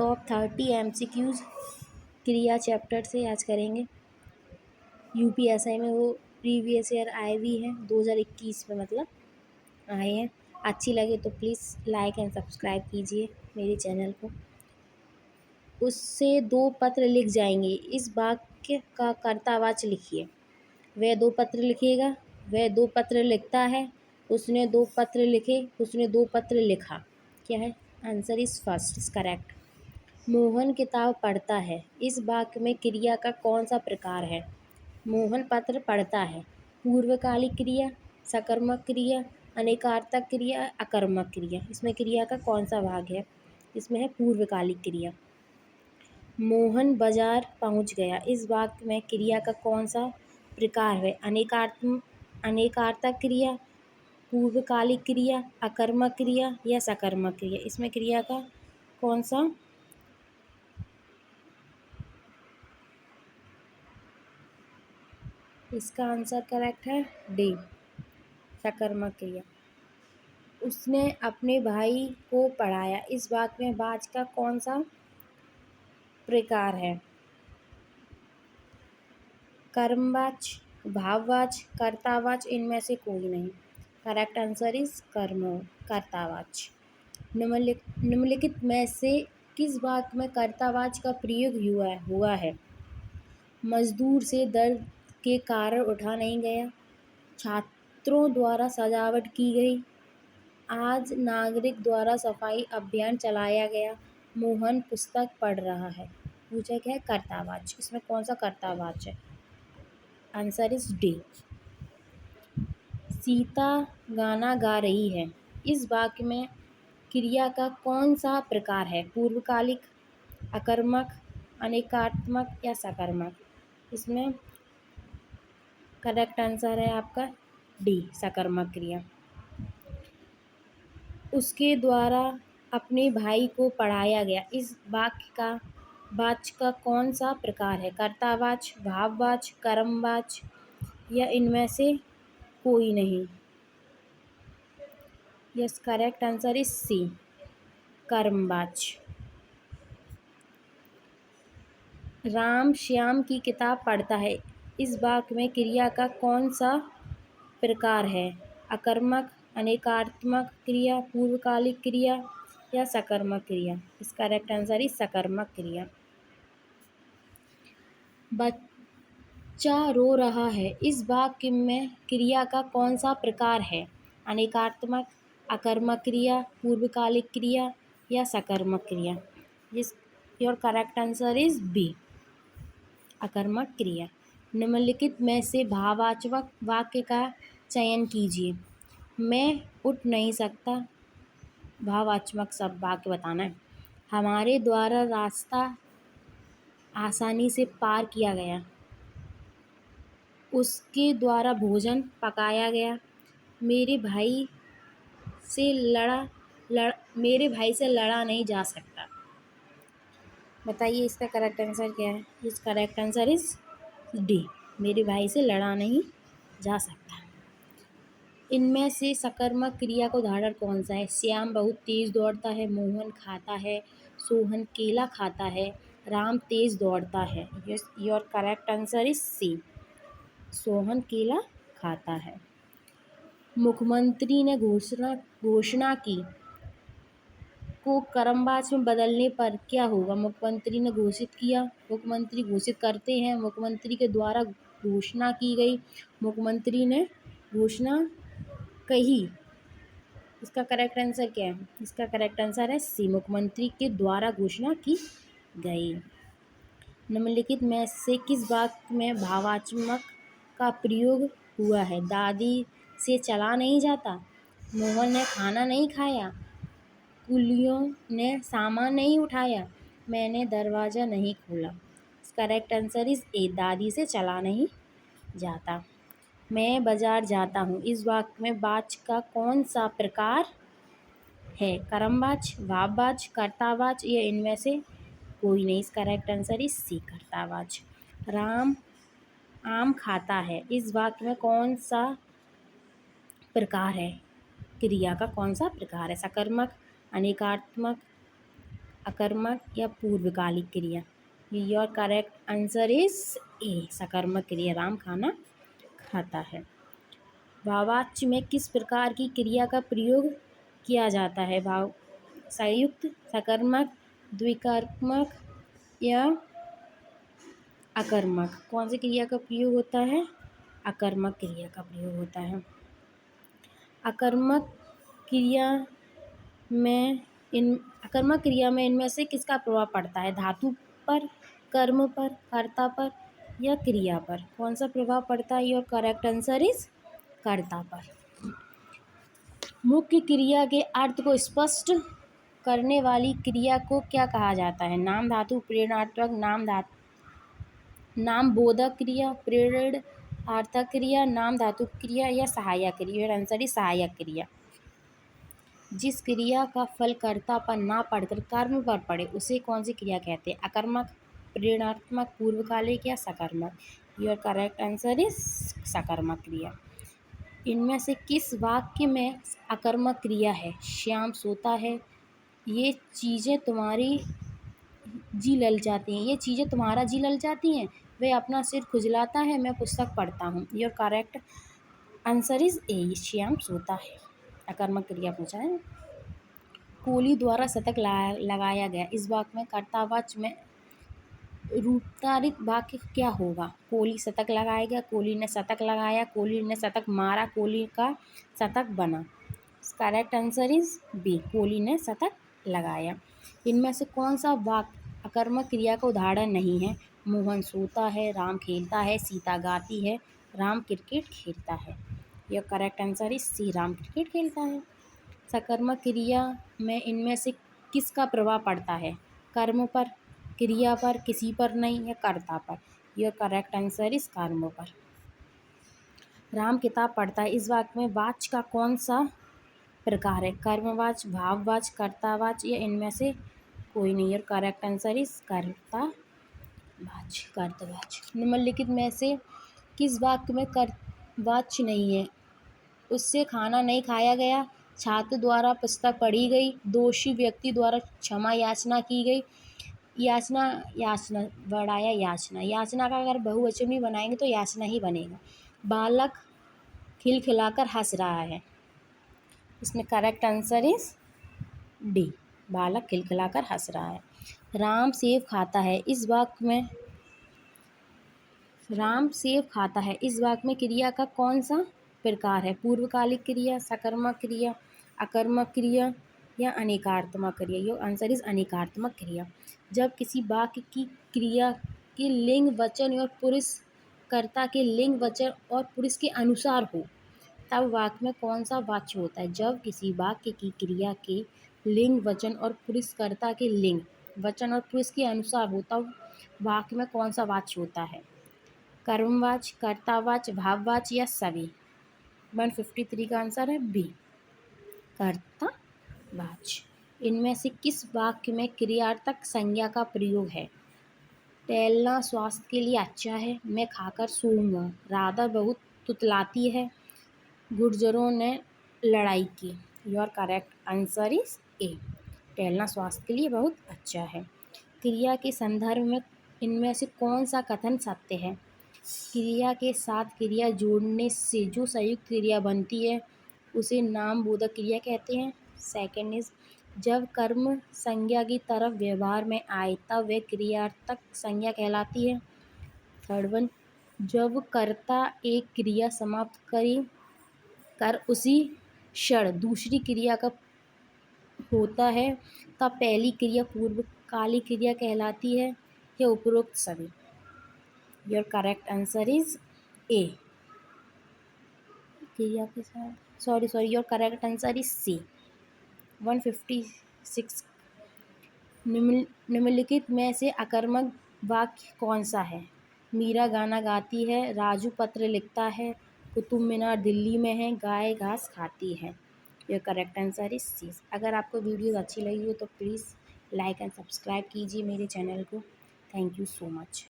Top 30 MCQs क्रिया chapter से आज करेंगे। यूपीएसआई में वो प्रीवियस ईयर आए भी हैं, 2021 में मतलब आए हैं। अच्छी लगे तो प्लीज़ लाइक एंड सब्सक्राइब कीजिए मेरे चैनल को। उससे 2 पत्र लिख जाएंगे, इस वाक्य का कर्तावाची लिखिए। वह 2 पत्र लिखेगा, वह 2 पत्र लिखता है, उसने 2 पत्र लिखे, उसने 2 पत्र लिखा। क्या है? Answer is first is correct. Mohan किताब पढ़ता है, इस वाक्य में क्रिया का कौन सा प्रकार है? मोहन पत्र पढ़ता है। पूर्वकालिक क्रिया, सकर्मक क्रिया, अनेकार्थक क्रिया, अकर्मक क्रिया। इसमें क्रिया का कौन सा भाग है? इसमें है पूर्वकालिक क्रिया। मोहन बाजार पहुंच गया, इस वाक्य में क्रिया का कौन सा प्रकार है? अनेकार्थक क्रिया, पूर्वकालिक क्रिया, अकर्मक क्रिया या सकर्मक क्रिया। इसमें क्रिया का कौन सा? इसका आंसर करेक्ट है डी, सकर्मक क्रिया। उसने अपने भाई को पढ़ाया, इस वाक्य में वाच का कौन सा प्रकार है? कर्मवाच, भाववाच, कर्तावाच, इनमें से कोई नहीं। करेक्ट आंसर इज कर्तावाच। निम्नलिखित में से किस वाक्य में कर्तावाच का प्रयोग हुआ है? मजदूर से दर्द के कारण उठा नहीं गया, छात्रों द्वारा सजावट की गई, आज नागरिक द्वारा सफाई अभियान चलाया गया, मोहन पुस्तक पढ़ रहा है। पूछा क्या है? कर्तावाच। इसमें कौन सा कर्तावाच है? Answer is D. सीता गाना गा रही है, इस वाक्य में क्रिया का कौन सा प्रकार है? पूर्वकालिक, अकर्मक, अनेकात्मक या सकर्मक। इसमें करेक्ट आंसर है आपका डी, सकर्मक क्रिया। उसके द्वारा अपने भाई को पढ़ाया गया, इस वाक्य का वाच का कौन सा प्रकार है? कर्तावाच, भाववाच, कर्मवाच या इनमें से कोई नहीं। Yes, correct answer is C, कर्मवाच। राम श्याम की किताब पढ़ता है, इस वाक्य में क्रिया का कौन सा प्रकार है? अकर्मक, अनेकात्मक क्रिया, पूर्वकालिक क्रिया या सकर्मक क्रिया। इसका करेक्ट आंसर इज सकर्मक क्रिया। बच्चा रो रहा है, इस वाक्य में क्रिया का कौन सा प्रकार है? अनेकात्मक, अकर्मक क्रिया, पूर्वकालिक क्रिया या सकर्मक क्रिया। Your correct answer is B, अकर्मक क्रिया। निम्नलिखित में से भाववाचक वाक्य का चयन कीजिए। मैं उठ नहीं सकता, भाववाचक सब वाक्य बताना है। हमारे द्वारा रास्ता आसानी से पार किया गया, उसके द्वारा भोजन पकाया गया, मेरे भाई से लड़ा नहीं जा सकता। बताइए इसका करेक्ट आंसर क्या है? इस करेक्ट आंसर इज डी, मेरे भाई से लड़ा नहीं जा सकता। इनमें से सकर्मक क्रिया का उदाहरण कौन सा है? श्याम बहुत तेज दौड़ता है, मोहन खाता है, सोहन केला खाता है, राम तेज दौड़ता है। Your correct answer is C, Sohan केला खाता है। मुख्यमंत्री ने घोषणा की को कर्मवाच में बदलने पर क्या होगा? मुख्यमंत्री ने घोषित किया, मुख्यमंत्री घोषित करते हैं, मुख्यमंत्री के द्वारा घोषणा की गई, मुख्यमंत्री ने घोषणा कही। इसका करेक्ट आंसर क्या है? इसका करेक्ट आंसर है सी, मुख्यमंत्री के द्वारा घोषणा की गई। निम्नलिखित में से किस वाक्य में भाववाचक का प्रयोग हुआ है? दादी से चला नहीं जाता, मोहन ने खाना नहीं खाया, कुलियों ने सामान नहीं उठाया, मैंने दरवाज़ा नहीं खोला। करेक्ट आंसर इज ए, दादी से चला नहीं जाता। मैं बाजार जाता हूँ, इस वाक्य में वाच का कौन सा प्रकार है? कर्मवाच, भाववाच, कर्तावाच या इनमें से कोई नहीं। इसका करेक्ट आंसर इज सी, कर्तावाच। राम आम खाता है, इस वाक्य में कौन सा प्रकार है? क्रिया का कौन सा प्रकार है? सकर्मक, अनेकात्मक अकर्मक या पूर्वकालिक क्रिया। योर करेक्ट आंसर इज ए, सकर्मक क्रिया। राम खाना खाता है। भाववाच्य में किस प्रकार की क्रिया का प्रयोग किया जाता है? भाव संयुक्त, सकर्मक, द्विकर्मक या अकर्मक? कौन सी क्रिया का प्रयोग होता है? अकर्मक क्रिया का प्रयोग होता है। अकर्मक क्रिया में इनमें से किसका प्रभाव पड़ता है? धातु पर, कर्म पर, कर्ता पर या क्रिया पर? कौन सा प्रभाव पड़ता है? योर करेक्ट आंसर इज कर्ता पर। मुख्य क्रिया के अर्थ को स्पष्ट करने वाली क्रिया को क्या कहा जाता है? नाम धातु, प्रेरणार्थक, नाम बोधक क्रिया, प्रेरणार्थक क्रिया, नाम धातु क्रिया या सहायक क्रिया? योर आंसर इज सहायक क्रिया। जिस क्रिया का फल कर्ता पर ना पड़कर कर्म पर पड़े उसे कौन सी क्रिया कहते हैं? अकर्मक, प्रेरणात्मक, पूर्वकालिक या सकर्मक? योर करेक्ट आंसर इज सकर्मक क्रिया। इनमें से किस वाक्य में अकर्मक क्रिया है? श्याम सोता है, ये चीज़ें तुम्हारी जी लल जाती हैं, ये चीज़ें तुम्हारा जी लल जाती हैं, वह अपना सिर खुजलाता है, मैं पुस्तक पढ़ता हूँ। योर करेक्ट आंसर इज ए, श्याम सोता है। अकर्मक क्रिया पूछा है। कोहली द्वारा शतक लगाया गया, इस वाक्य में कर्तावाच्य में रूपांतरित वाक्य क्या होगा? कोहली शतक लगाएगा, कोहली ने शतक लगाया, कोहली ने शतक मारा, कोहली का शतक बना। Correct answer is B, Kohli ने शतक लगाया। इनमें से कौन सा वाक्य अकर्मक क्रिया का उदाहरण नहीं है? मोहन सोता है, राम खेलता है, सीता गाती है, राम क्रिकेट खेलता है। यह correct answer is C, Ram cricket खेलता है। सकर्मक क्रिया में इनमें से किसका प्रभाव पड़ता है? कर्म पर, क्रिया पर, किसी पर नहीं या कर्ता पर? योर करेक्ट आंसर इज कर्म पर। राम किताब पढ़ता है, इस वाक्य में वाच्य का कौन सा प्रकार है? कर्मवाच्य, भाववाच्य, कर्तावाच्य या इनमें से कोई नहीं? योर करेक्ट आंसर इज कर्तावाच्य, कर्तवाच्य। निम्नलिखित में से किस वाक्य में कर्तवाच्य नहीं है? उससे खाना नहीं खाया गया, छात्र द्वारा पुस्तक पढ़ी गई, दोषी व्यक्ति द्वारा क्षमा याचना की गई। याचना बढ़ाया याचना का अगर बहुवचन भी बनाएंगे तो याचना ही बनेगा। बालक खिलखिलाकर हंस रहा है, इसमें करेक्ट आंसर इज डी, बालक खिलखिलाकर हंस रहा है। राम सेब खाता है, इस वाक्य में राम सेब खाता है, इस वाक्य में क्रिया का कौन सा प्रकार है? पूर्वकालिक क्रिया, सकर्मक क्रिया, अकर्मक क्रिया या अनेकार्थमक क्रिया? योर आंसर इज अनेकार्थमक क्रिया। जब किसी वाक्य की क्रिया के लिंग वचन और पुरुष कर्ता के लिंग वचन और पुरुष के अनुसार हो तब वाक्य में कौन सा वाच्य होता है? जब किसी वाक्य की क्रिया के लिंग वचन और पुरुष कर्ता के लिंग वचन और पुरुष के अनुसार हो तब वाक्य में कौन सा वाच्य होता है? कर्मवाच्य, कर्तावाच्य, भाववाच्य या सभी? 153 का आंसर है बी, कर्तावाच्य। इनमें से किस वाक्य में क्रियार्थक संज्ञा का प्रयोग है? टहलना स्वास्थ्य के लिए अच्छा है, मैं खाकर सोऊंगा, राधा बहुत तुतलाती है, गुर्जरों ने लड़ाई की। योर करेक्ट आंसर इज ए, टहलना स्वास्थ्य के लिए बहुत अच्छा है। क्रिया के संदर्भ में इनमें से कौन सा कथन सत्य है? क्रिया के साथ क्रिया जोड़ने से जो संयुक्त क्रिया बनती है उसे नाम बोधक क्रिया कहते हैं। सेकंड इज जब कर्म संज्ञा की तरफ व्यवहार में आए तब वह क्रियार्थक संज्ञा कहलाती है। थर्ड वन, जब कर्ता एक क्रिया समाप्त कर उसी क्षण दूसरी क्रिया का होता है तब पहली क्रिया पूर्वकालिक क्रिया कहलाती है या उपरोक्त सभी? Your correct answer is A, क्रिया के साथ your correct answer is C. 156 निम्नलिखित में से अकर्मक वाक्य कौन सा है? मीरा गाना गाती है, राजू पत्र लिखता है, कुतुब मीनार दिल्ली में है, गाय घास खाती है। Your correct answer is C. अगर आपको वीडियो अच्छी लगी हो तो प्लीज़ लाइक एंड सब्सक्राइब कीजिए मेरे चैनल को। Thank you so much.